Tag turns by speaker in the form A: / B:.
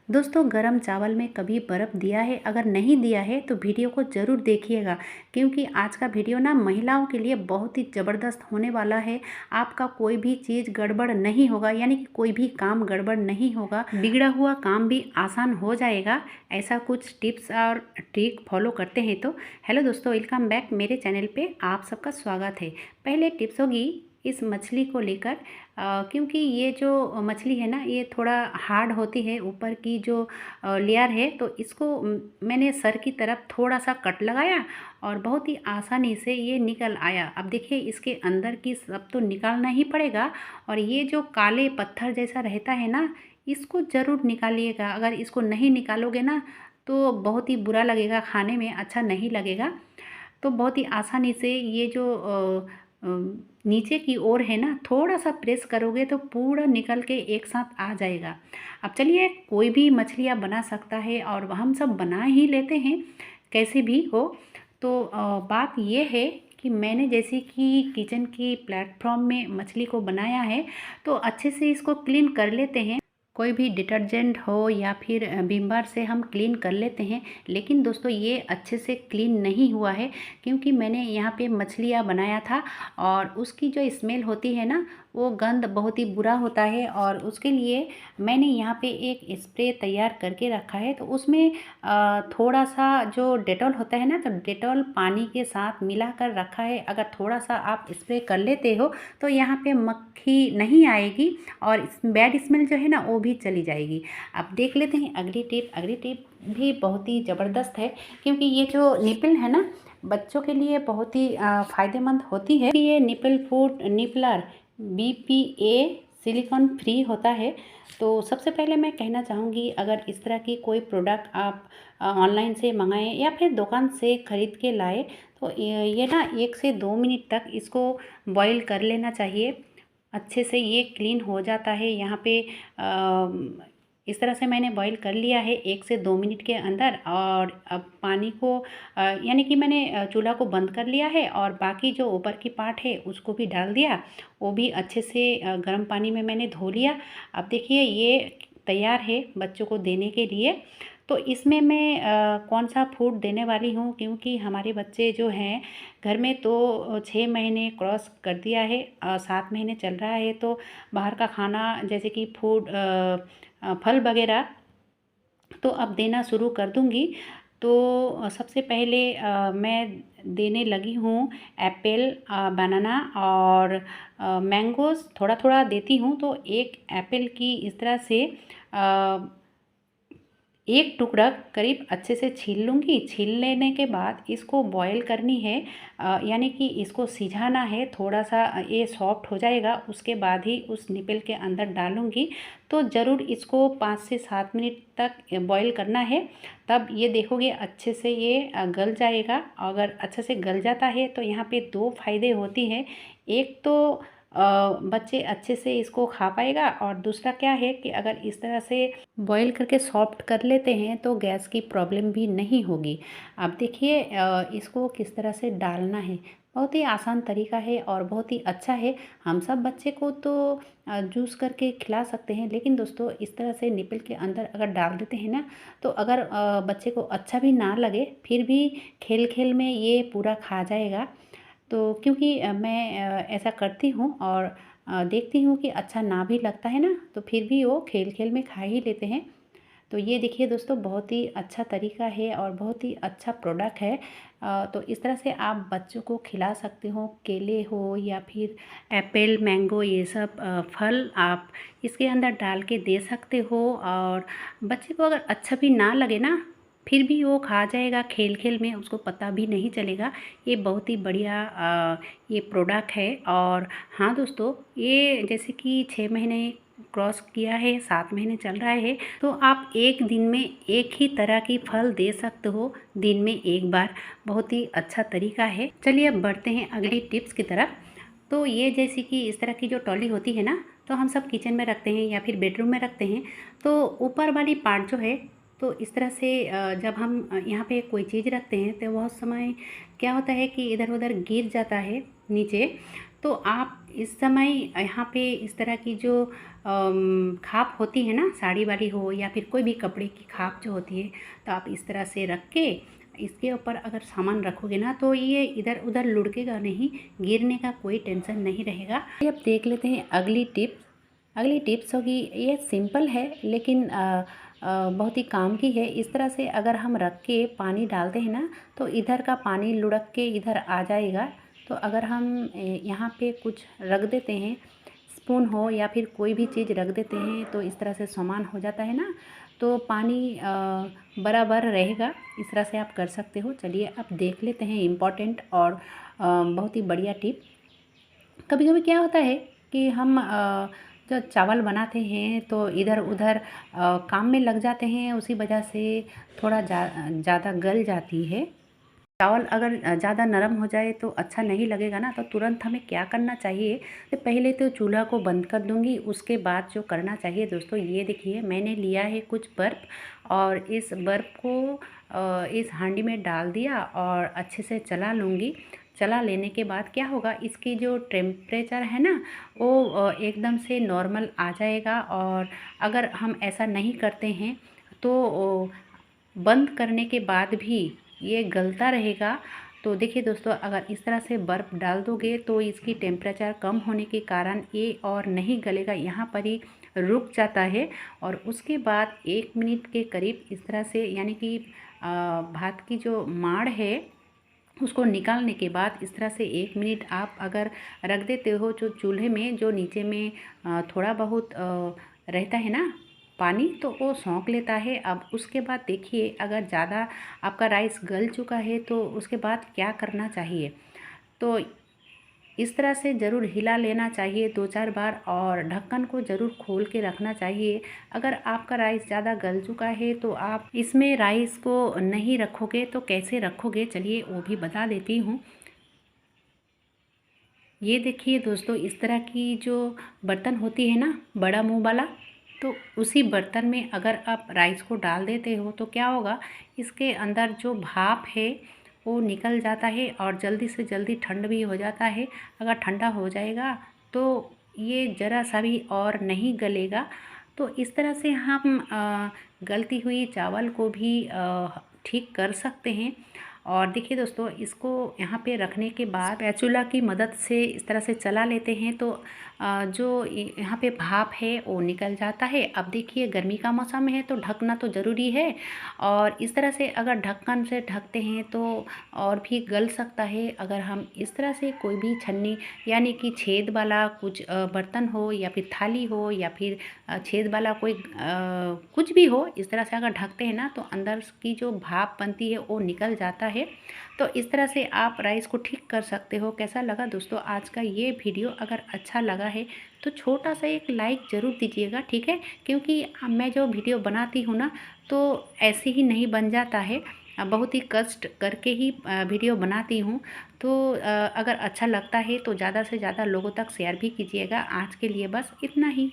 A: दोस्तों गरम चावल में कभी बर्फ़ दिया है? अगर नहीं दिया है तो वीडियो को ज़रूर देखिएगा, क्योंकि आज का वीडियो ना महिलाओं के लिए बहुत ही ज़बरदस्त होने वाला है। आपका कोई भी चीज़ गड़बड़ नहीं होगा, यानी कि कोई भी काम गड़बड़ नहीं होगा, बिगड़ा हुआ काम भी आसान हो जाएगा। ऐसा कुछ टिप्स और ट्रिक फॉलो करते हैं तो हेलो दोस्तों, वेलकम बैक मेरे चैनल पे आप सबका स्वागत है। पहले टिप्स होगी इस मछली को लेकर, क्योंकि ये जो मछली है ना, ये थोड़ा हार्ड होती है। ऊपर की जो लेयर है, तो इसको मैंने सर की तरफ थोड़ा सा कट लगाया और बहुत ही आसानी से ये निकल आया। अब देखिए, इसके अंदर की सब तो निकालना ही पड़ेगा, और ये जो काले पत्थर जैसा रहता है ना, इसको ज़रूर निकालिएगा। अगर इसको नहीं निकालोगे ना तो बहुत ही बुरा लगेगा, खाने में अच्छा नहीं लगेगा। तो बहुत ही आसानी से ये जो नीचे की ओर है ना, थोड़ा सा प्रेस करोगे तो पूरा निकल के एक साथ आ जाएगा। अब चलिए, कोई भी मछलियाँ बना सकता है और हम सब बना ही लेते हैं, कैसे भी हो। तो बात ये है कि मैंने जैसे कि किचन की प्लेटफॉर्म में मछली को बनाया है, तो अच्छे से इसको क्लीन कर लेते हैं। कोई भी डिटर्जेंट हो या फिर विम बार से हम क्लीन कर लेते हैं। लेकिन दोस्तों ये अच्छे से क्लीन नहीं हुआ है, क्योंकि मैंने यहाँ पे मछलियाँ बनाया था और उसकी जो स्मेल होती है ना, वो गंध बहुत ही बुरा होता है। और उसके लिए मैंने यहाँ पे एक स्प्रे तैयार करके रखा है। तो उसमें थोड़ा सा जो डेटॉल होता है ना, तो डेटॉल पानी के साथ मिला कर रखा है। अगर थोड़ा सा आप स्प्रे कर लेते हो तो यहाँ पे मक्खी नहीं आएगी और बैड स्मेल जो है ना, वो भी चली जाएगी। अब देख लेते हैं अगली टिप। अगली टिप भी बहुत ही ज़बरदस्त है, क्योंकि ये जो निपल है ना, बच्चों के लिए बहुत ही फ़ायदेमंद होती है। ये nipple food nippler BPA silicone free होता है। तो सबसे पहले मैं कहना चाहूँगी, अगर इस तरह की कोई प्रोडक्ट आप ऑनलाइन से मंगाएं या फिर दुकान से ख़रीद के लाए, तो ये ना 1 से 2 मिनट तक इसको बॉईल कर लेना चाहिए। अच्छे से ये क्लीन हो जाता है। यहाँ पे इस तरह से मैंने बॉईल कर लिया है 1 से 2 मिनट के अंदर। और अब पानी को यानी कि मैंने चूल्हा को बंद कर लिया है और बाकी जो ऊपर की पार्ट है उसको भी डाल दिया। वो भी अच्छे से गर्म पानी में मैंने धो लिया। अब देखिए, ये तैयार है बच्चों को देने के लिए। तो इसमें मैं कौन सा फूड देने वाली हूँ, क्योंकि हमारे बच्चे जो हैं घर में, तो 6 महीने क्रॉस कर दिया है, 7 महीने चल रहा है। तो बाहर का खाना जैसे कि फल वगैरह तो अब देना शुरू कर दूँगी। तो सबसे पहले मैं देने लगी हूँ एप्पल, बनाना और मैंगोज़ थोड़ा थोड़ा देती हूँ। तो एक एप्पल की इस तरह से एक टुकड़ा करीब अच्छे से छील लूँगी। छील लेने के बाद इसको बॉईल करनी है, यानी कि इसको सिझाना है। थोड़ा सा ये सॉफ्ट हो जाएगा, उसके बाद ही उस निपल के अंदर डालूँगी। तो ज़रूर इसको 5 से 7 मिनट तक बॉईल करना है। तब ये देखोगे अच्छे से ये गल जाएगा। अगर अच्छे से गल जाता है तो यहाँ पे 2 फ़ायदे होती हैं। एक तो बच्चे अच्छे से इसको खा पाएगा, और दूसरा क्या है कि अगर इस तरह से बॉईल करके सॉफ्ट कर लेते हैं तो गैस की प्रॉब्लम भी नहीं होगी। अब देखिए, इसको किस तरह से डालना है। बहुत ही आसान तरीका है और बहुत ही अच्छा है। हम सब बच्चे को तो जूस करके खिला सकते हैं, लेकिन दोस्तों इस तरह से निपल के अंदर अगर डाल देते हैं ना, तो अगर बच्चे को अच्छा भी ना लगे, फिर भी खेल खेल में ये पूरा खा जाएगा। तो क्योंकि मैं ऐसा करती हूँ और देखती हूँ कि अच्छा ना भी लगता है ना, तो फिर भी वो खेल खेल में खा ही लेते हैं। तो ये देखिए दोस्तों, बहुत ही अच्छा तरीका है और बहुत ही अच्छा प्रोडक्ट है। तो इस तरह से आप बच्चों को खिला सकते हो। केले हो या फिर एप्पल, मैंगो, ये सब फल आप इसके अंदर डाल के दे सकते हो। और बच्चे को अगर अच्छा भी ना लगे ना, फिर भी वो खा जाएगा खेल खेल में, उसको पता भी नहीं चलेगा। ये बहुत ही बढ़िया ये प्रोडक्ट है। और हाँ दोस्तों, ये जैसे कि 6 महीने क्रॉस किया है, 7 महीने चल रहा है, तो आप एक दिन में एक ही तरह की फल दे सकते हो, दिन में एक बार। बहुत ही अच्छा तरीका है। चलिए अब बढ़ते हैं अगली टिप्स की तरफ। तो ये जैसे कि इस तरह की जो ट्रॉली होती है ना, तो हम सब किचन में रखते हैं या फिर बेडरूम में रखते हैं। तो ऊपर वाली पार्ट जो है, तो इस तरह से जब हम यहाँ पे कोई चीज़ रखते हैं तो बहुत समय क्या होता है कि इधर उधर गिर जाता है नीचे। तो आप इस समय यहाँ पे इस तरह की जो खाप होती है ना, साड़ी वाली हो या फिर कोई भी कपड़े की खाप जो होती है, तो आप इस तरह से रख के इसके ऊपर अगर सामान रखोगे ना तो ये इधर उधर लुढ़केगा नहीं, गिरने का कोई टेंशन नहीं रहेगा। अब देख लेते हैं अगली टिप्स। अगली टिप्स होगी, ये सिंपल है लेकिन बहुत ही काम की है। इस तरह से अगर हम रख के पानी डालते हैं ना तो इधर का पानी लुढ़क के इधर आ जाएगा। तो अगर हम यहाँ पे कुछ रख देते हैं, स्पून हो या फिर कोई भी चीज़ रख देते हैं, तो इस तरह से सामान हो जाता है ना, तो पानी बराबर रहेगा। इस तरह से आप कर सकते हो। चलिए अब देख लेते हैं इम्पॉर्टेंट और बहुत ही बढ़िया टिप। कभी कभी क्या होता है कि हम जो चावल बनाते हैं तो इधर उधर काम में लग जाते हैं, उसी वजह से थोड़ा ज़्यादा गल जाती है। चावल अगर ज़्यादा नरम हो जाए तो अच्छा नहीं लगेगा ना। तो तुरंत हमें क्या करना चाहिए, तो पहले तो चूल्हा को बंद कर दूंगी। उसके बाद जो करना चाहिए दोस्तों, ये देखिए मैंने लिया है कुछ बर्फ़ और इस बर्फ़ को इस हांडी में डाल दिया और अच्छे से चला लूँगी। चला लेने के बाद क्या होगा, इसकी जो टेम्परेचर है ना वो एकदम से नॉर्मल आ जाएगा। और अगर हम ऐसा नहीं करते हैं तो बंद करने के बाद भी ये गलता रहेगा। तो देखिए दोस्तों, अगर इस तरह से बर्फ़ डाल दोगे तो इसकी टेम्परेचर कम होने के कारण ये और नहीं गलेगा, यहाँ पर ही रुक जाता है। और उसके बाद 1 मिनट के करीब इस तरह से, यानी कि भात की जो माड़ है उसको निकालने के बाद इस तरह से 1 मिनट आप अगर रख देते हो, जो चूल्हे में जो नीचे में थोड़ा बहुत रहता है ना पानी, तो वो सोख लेता है। अब उसके बाद देखिए, अगर ज़्यादा आपका राइस गल चुका है तो उसके बाद क्या करना चाहिए, तो इस तरह से ज़रूर हिला लेना चाहिए 2-4 बार और ढक्कन को ज़रूर खोल के रखना चाहिए। अगर आपका राइस ज़्यादा गल चुका है तो आप इसमें राइस को नहीं रखोगे तो कैसे रखोगे, चलिए वो भी बता देती हूँ। ये देखिए दोस्तों, इस तरह की जो बर्तन होती है ना, बड़ा मुंह वाला, तो उसी बर्तन में अगर आप राइस को डाल देते हो तो क्या होगा, इसके अंदर जो भाप है वो निकल जाता है और जल्दी से जल्दी ठंड भी हो जाता है। अगर ठंडा हो जाएगा तो ये ज़रा सा भी और नहीं गलेगा। तो इस तरह से हम गलती हुई चावल को भी ठीक कर सकते हैं। और देखिए दोस्तों, इसको यहाँ पे रखने के बाद स्पैचुला की मदद से इस तरह से चला लेते हैं तो जो यहाँ पे भाप है वो निकल जाता है। अब देखिए गर्मी का मौसम है तो ढकना तो ज़रूरी है, और इस तरह से अगर ढक्कन से ढकते हैं तो और भी गल सकता है। अगर हम इस तरह से कोई भी छन्नी, यानी कि छेद वाला कुछ बर्तन हो या फिर थाली हो या फिर छेद वाला कोई कुछ भी हो, इस तरह से अगर ढकते हैं ना तो अंदर की जो भाप बनती है वो निकल जाता है। तो इस तरह से आप राइस को ठीक कर सकते हो। कैसा लगा दोस्तों आज का ये वीडियो? अगर अच्छा लगा है तो छोटा सा एक लाइक ज़रूर दीजिएगा, ठीक है? क्योंकि मैं जो वीडियो बनाती हूँ ना तो ऐसे ही नहीं बन जाता है, बहुत ही कष्ट करके ही वीडियो बनाती हूँ। तो अगर अच्छा लगता है तो ज़्यादा से ज़्यादा लोगों तक शेयर भी कीजिएगा। आज के लिए बस इतना ही।